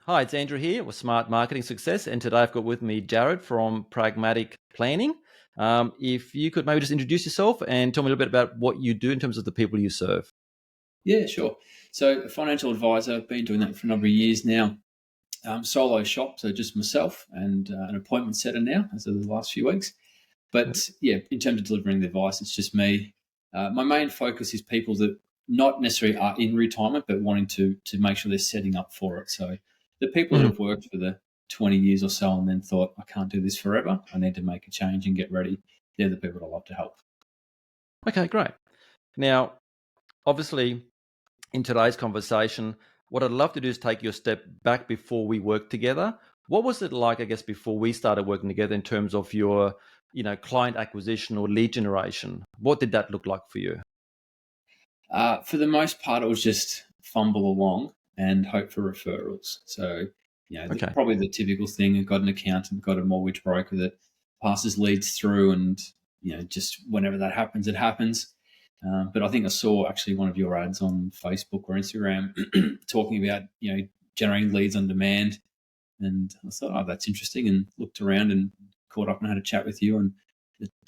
Hi, it's Andrew here with Smart Marketing Success, and today I've got with me Jared from Pragmatic Planning. If you could maybe just introduce yourself and tell me a little bit about what you do in terms of the people you serve. Yeah, sure. So, a financial advisor, I've been doing that for a number of years now. Solo shop, so just myself and an appointment setter now as of the last few weeks. But yeah, in terms of delivering the advice, it's just me. My main focus is people that not necessarily are in retirement, but wanting to make sure they're setting up for it. So, the people that Mhm. have worked for the 20 years or so and then thought, I can't do this forever, I need to make a change and get ready, they're the people that I love to help. Okay, great. Now, obviously, in today's conversation, what I'd love to do is take you a step back before we work together. What was it like, I guess, before we started working together in terms of your, client acquisition or lead generation? What did that look like for you? For the most part, it was just fumble along and hope for referrals. So, Okay. probably the typical thing. I've got an accountant, got a mortgage broker that passes leads through, and just whenever that happens, it happens. But I think I saw actually one of your ads on Facebook or Instagram talking about generating leads on demand, and I thought, oh, that's interesting, and looked around and caught up and had a chat with you, and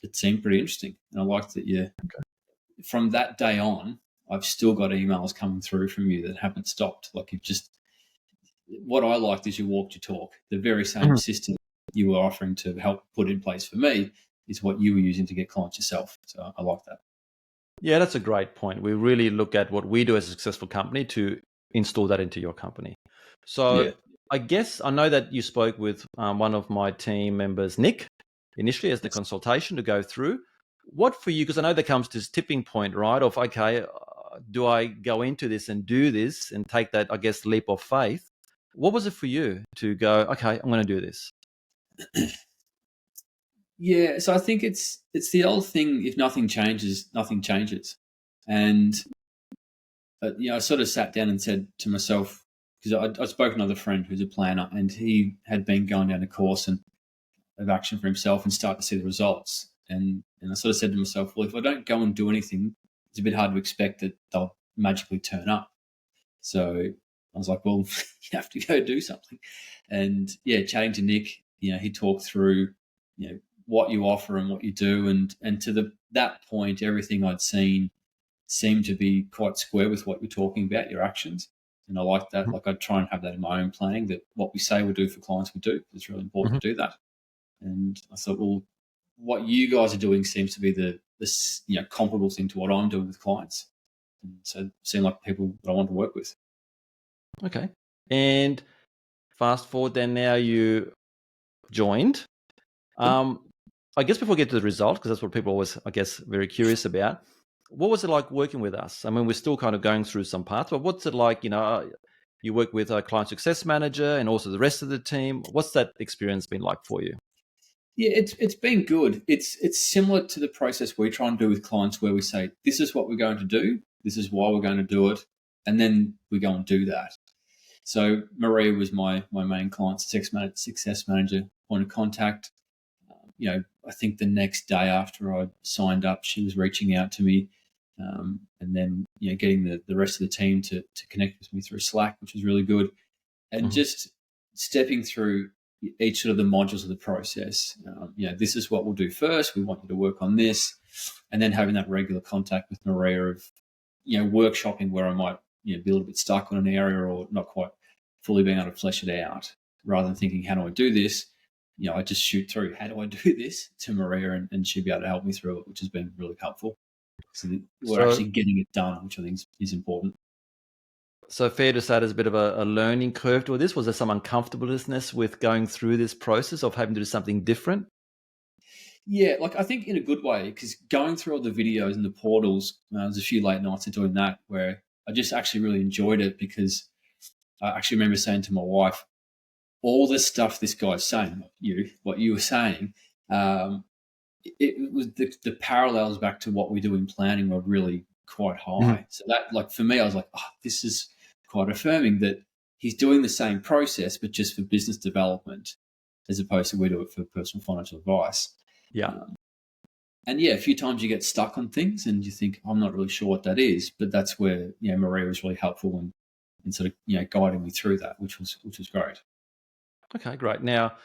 it seemed pretty interesting, and I liked that you from that day on, I've still got emails coming through from you that haven't stopped. Like you've just, what I liked is you walked your talk. The very same Mhm. system you were offering to help put in place for me is what you were using to get clients yourself. So I like that. Yeah, that's a great point. We really look at what we do as a successful company to install that into your company. So Yeah. I guess I know that you spoke with one of my team members, Nick, initially as the Yes. consultation to go through. What for you? Because I know there comes this tipping point, right? Of okay, do I go into this and do this and take that, I guess, leap of faith? What was it for you to go? Okay, I'm going to do this. Yeah. So I think it's the old thing. If nothing changes, nothing changes. And I sort of sat down and said to myself, because I spoke to another friend who's a planner, and he had been going down a course and of action for himself and start to see the results. And I sort of said to myself, well, if I don't go and do anything, it's a bit hard to expect that they'll magically turn up. So I was like, well, you have to go do something. And yeah, chatting to Nick, he talked through, what you offer and what you do, and to that point, everything I'd seen seemed to be quite square with what you're talking about, your actions. And I like that. Mhm. Like I try and have that in my own planning, that what we say we'll do for clients we do. It's really important Mhm. to do that. And I thought, well, what you guys are doing seems to be the comparable thing to what I'm doing with clients. And so it seemed like people that I want to work with. Okay. And fast forward, then now you joined. Yep. Um, I guess before we get to the result, because that's what people always, I guess, very curious about. What was it like working with us? I mean, we're still kind of going through some parts, but what's it like? You work with a client success manager and also the rest of the team. What's that experience been like for you? Yeah, it's been good. It's similar to the process we try and do with clients, where we say, this is what we're going to do, this is why we're going to do it, and then we go and do that. So Maria was my main client success manager, point of contact. I think the next day after I signed up, she was reaching out to me, and then getting the rest of the team to connect with me through Slack, which was really good, and Mhm. just stepping through each sort of the modules of the process. This is what we'll do first. We want you to work on this, and then having that regular contact with Maria of workshopping where I might be a little bit stuck on an area or not quite fully being able to flesh it out, rather than thinking, how do I do this? I just shoot through, how do I do this, to Maria, and she'll be able to help me through it, which has been really helpful. So that we're So, actually getting it done, which I think is important. so fair to say there's a bit of a learning curve to this. Was there some uncomfortableness with going through this process of having to do something different? Yeah, like I think in a good way, because going through all the videos and the portals, there's a few late nights of doing that where I just actually really enjoyed it, because I actually remember saying to my wife, all the stuff this guy's saying, what you were saying, um, it was the parallels back to what we do in planning were really quite Mhm. high. So that, like for me, I was like, oh, this is quite affirming that he's doing the same process, but just for business development, as opposed to we do it for personal financial advice. Yeah. Um, and yeah, a few times you get stuck on things and you think, I'm not really sure what that is, but that's where Maria was really helpful, and and sort of guiding me through that, which was great. Okay, great. Now,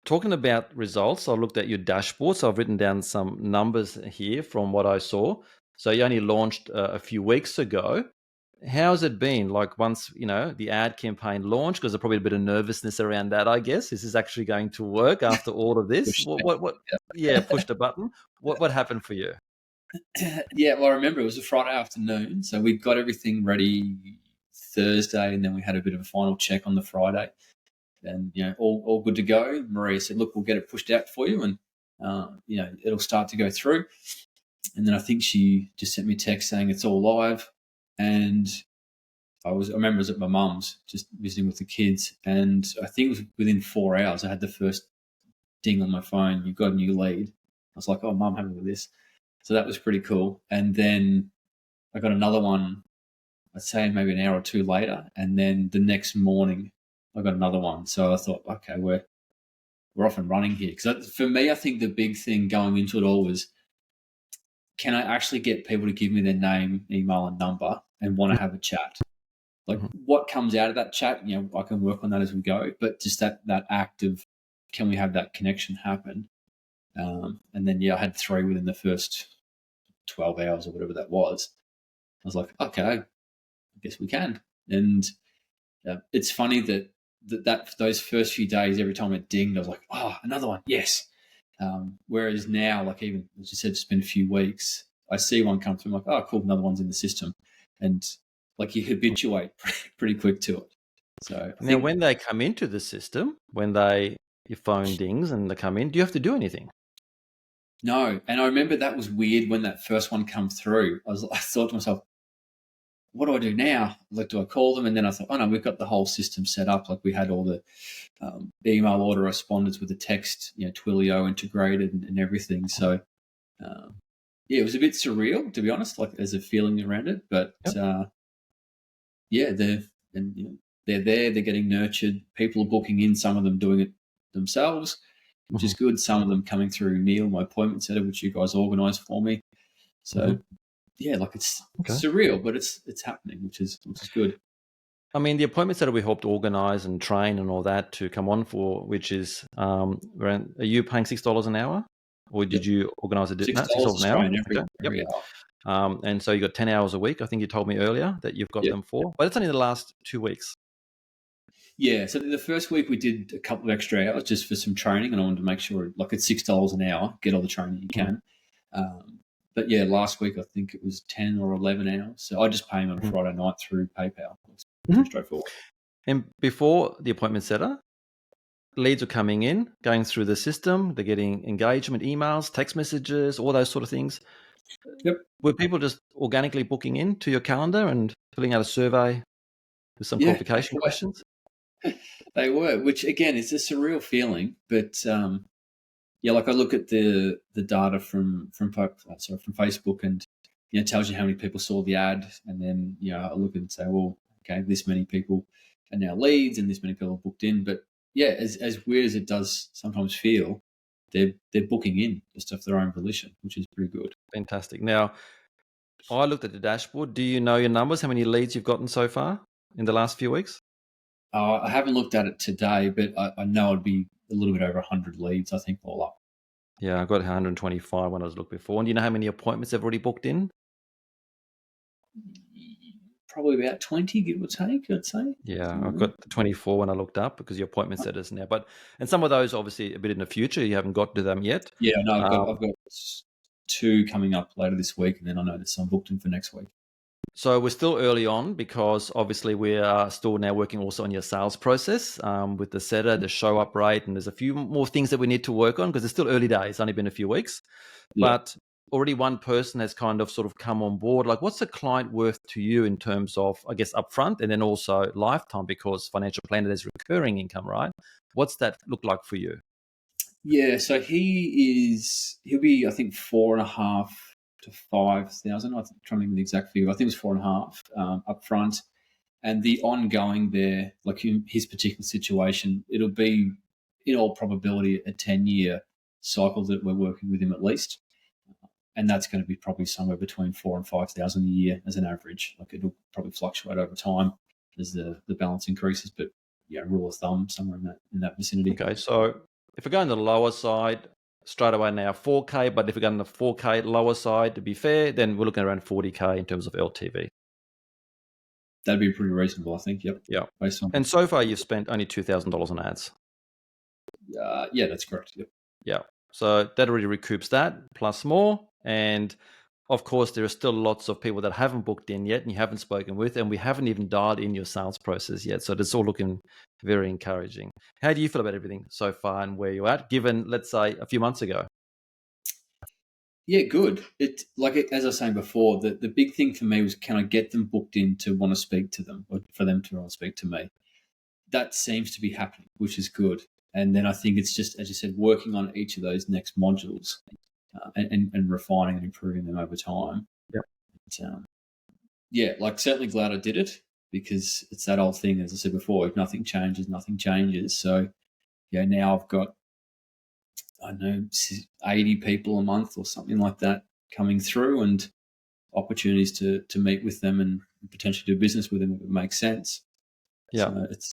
talking about results, I looked at your dashboard. So I've written down some numbers here from what I saw. So you only launched a few weeks ago. How's it been? Like once, the ad campaign launched, because there's probably a bit of nervousness around that, I guess. Is this actually going to work after all of this? Which, Yeah, pushed a button. What happened for you? yeah, well, I remember it was a Friday afternoon, so we got everything ready Thursday, and then we had a bit of a final check on the Friday, and all good to go. Maria said, "Look, we'll get it pushed out for you, and it'll start to go through." And then I think she just sent me a text saying it's all live, and I remember I was at my mum's just visiting with the kids, and I think it was within 4 hours I had the first ding on my phone. You've got a new lead. I was like, "Oh, mum, happy with this." So that was pretty cool. And then I got another one, I'd say maybe an hour or two later. And then the next morning, I got another one. So I thought, okay, we're off and running here. Because for me, I think the big thing going into it all was, can I actually get people to give me their name, email, and number and want to have a chat? Like Mhm. what comes out of that chat, I can work on that as we go. But just that act of, can we have that connection happen? And then, I had 3 within the first 12 hours or whatever that was. I was like, okay, I guess we can. And it's funny that those first few days, every time it dinged, I was like, oh, another one, yes. Whereas now, like even as you said, it's been a few weeks, I see one come through, I'm like, oh, cool, another one's in the system, and like you habituate pretty quick to it. So I Now, think when they come into the system, your phone dings and they come in, do you have to do anything? no, and I remember that was weird when that first one come through. I thought to myself, what do I do now? Like, do I call them? And then I thought, oh no, we've got the whole system set up. Like we had all the email autoresponders with the text, Twilio integrated and everything. So yeah, it was a bit surreal, to be honest, like as a feeling around it. But Yep. yeah, they're there, they're getting nurtured. People are booking in, some of them doing it themselves, which is Mhm. good. Some of them coming through Neil, my appointment setter, which you guys organised for me. So Mhm. yeah, like it's Okay. surreal, but it's happening, which is good. I mean, the appointments that we helped organize and train and all that to come on for, which is around, are you paying $6 an hour? Or Yep. did you organize a Six no, dollars $6 an hour? Australian Okay. Yep. every hour. And so you got 10 hours a week. I think you told me earlier that you've got Yeah. them for, but it's only the last 2 weeks. Yeah. So the first week we did a couple of extra hours just for some training, and I wanted to make sure, like, it's $6 an hour, get all the training you Mhm. can. But yeah, last week I think it was 10 or 11 hours. So I just pay them on a Mhm. Friday night through PayPal. It's pretty Mhm. straightforward. And before the appointment setter, leads are coming in, going through the system. They're getting engagement emails, text messages, all those sort of things. Yep. Were people just organically booking in to your calendar and filling out a survey with some Yeah, qualification questions? they were, which again is a surreal feeling. But yeah, like I look at the data from Facebook, and it tells you how many people saw the ad, and then I look and say, well, okay, this many people are now leads, and this many people are booked in. But yeah, as weird as it does sometimes feel, they're booking in just of their own volition, which is pretty good. Fantastic. Now, I looked at the dashboard. Do you know your numbers? How many leads you've gotten so far in the last few weeks? I haven't looked at it today, but I know it'd be a little bit over 100 leads, I think, all up. Yeah, I got 125 when I was looking before. And do you know how many appointments they've already booked in? Probably about 20, give or take, I'd say. Yeah, Something I've like got 24 when I looked up because your appointment that. setters now. And some of those obviously a bit in the future. You haven't got to them yet. Yeah, no, Um, I've got 2 coming up later this week, and then I know there's some booked in for next week. So we're still early on because obviously we are still now working also on your sales process with the setter, the show up rate, and there's a few more things that we need to work on because it's still early days. It's only been a few weeks, Yeah. but already one person has kind of sort of come on board. Like, what's a client worth to you in terms of, I guess, upfront and then also lifetime? Because financial planner is recurring income, right? What's that look like for you? Yeah, so he'll be, I think, 4.5 to 5,000. I'm trying to remember the exact figure. I think it was 4.5 up front. And the ongoing there, like in his particular situation, it'll be in all probability a 10-year cycle that we're working with him at least. And that's going to be probably somewhere between 4 and 5,000 a year as an average. Like it'll probably fluctuate over time. the balance increases. But yeah, rule of thumb, somewhere in that vicinity. Okay, so if we go on the lower side, straight away now 4K, but if we go on the 4K lower side, to be fair, then we're looking around 40K in terms of LTV. That'd be pretty reasonable, I think. Yep. Yeah. Based on And so far, you've spent only $2,000 on ads. yeah, that's correct. Yep. Yeah. So that already recoups that plus more. And of course, there are still lots of people that haven't booked in yet and you haven't spoken with, and we haven't even dialed in your sales process yet. So it's all looking very encouraging. How do you feel about everything so far and where you're at, given, let's say, a few months ago? Yeah, good. As I was saying before, the big thing for me was, can I get them booked in to want to speak to them, or for them to want to speak to me? That seems to be happening, which is good. And then I think it's just, as you said, working on each of those next modules and refining and improving them over time. Yeah. But, yeah, like certainly glad I did it, because it's that old thing, as I said before, if nothing changes, nothing changes. So yeah, now I've got, I don't know, 80 people a month or something like that coming through, and opportunities to meet with them and potentially do business with them if it makes sense. Yeah. So it's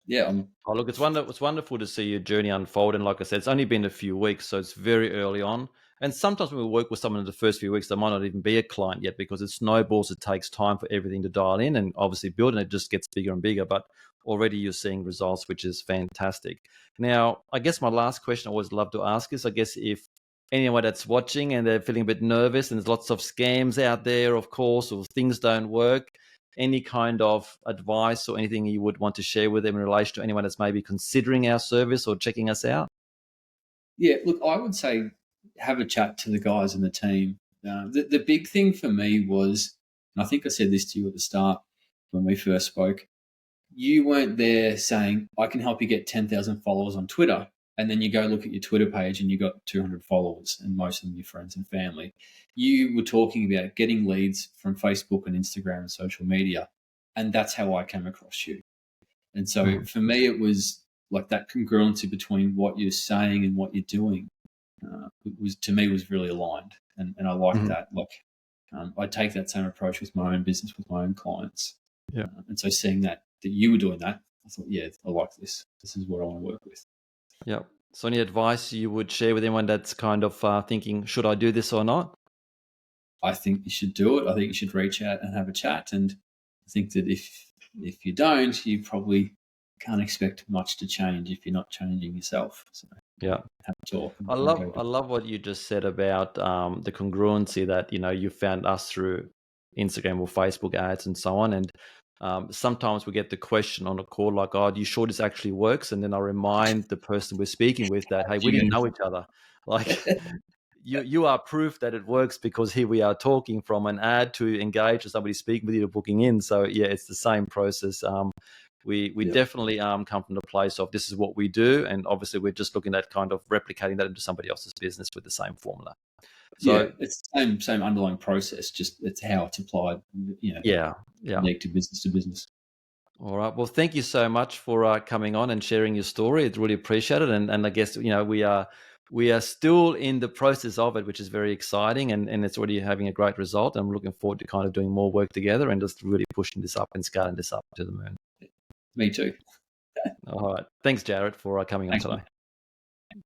yeah. Oh, look, it's wonderful to see your journey unfold. And like I said, it's only been a few weeks, so it's very early on. And sometimes when we work with someone in the first few weeks, they might not even be a client yet because it snowballs. It takes time for everything to dial in, and obviously building it just gets bigger and bigger. But already you're seeing results, which is fantastic. Now, I guess my last question I always love to ask is, I guess if anyone that's watching and they're feeling a bit nervous and there's lots of scams out there, of course, or things don't work, any kind of advice or anything you would want to share with them in relation to anyone that's maybe considering our service or checking us out? Yeah, look, I would say have a chat to the guys in the team. The big thing for me was, and I think I said this to you at the start when we first spoke, you weren't there saying, I can help you get 10,000 followers on Twitter. And then you go look at your Twitter page and you got 200 followers and most of them your friends and family. You were talking about getting leads from Facebook and Instagram and social media. And that's how I came across you. And so for me, it was like that congruency between what you're saying and what you're doing. It was, to me, was really aligned, and I like that. Like, I take that same approach with my own business, with my own clients. Yeah. And so seeing that you were doing that, I thought, yeah, I like this. This is what I want to work with. Yeah. So any advice you would share with anyone that's kind of thinking, should I do this or not? I think you should do it. I think you should reach out and have a chat. And I think that if you don't, you probably can't expect much to change if you're not changing yourself. So Yeah. have a talk. I love what you just said about the congruency that, you found us through Instagram or Facebook ads and so on. And sometimes we get the question on a call like, oh, are you sure this actually works? And then I remind the person we're speaking with that, hey, we didn't know each other. Like you are proof that it works, because here we are talking from an ad to engage with somebody speaking with you to booking in. So yeah, it's the same process. We definitely come from the place of this is what we do, and obviously we're just looking at kind of replicating that into somebody else's business with the same formula. So yeah, it's the same underlying process, just it's how it's applied. yeah. Unique to business. All right. Well, thank you so much for coming on and sharing your story. It's really appreciated, and I guess we are still in the process of it, which is very exciting, and it's already having a great result. I'm looking forward to kind of doing more work together and just really pushing this up and scaling this up to the moon. Me too. All right. Thanks, Jared, for coming on Thanks, today. mate.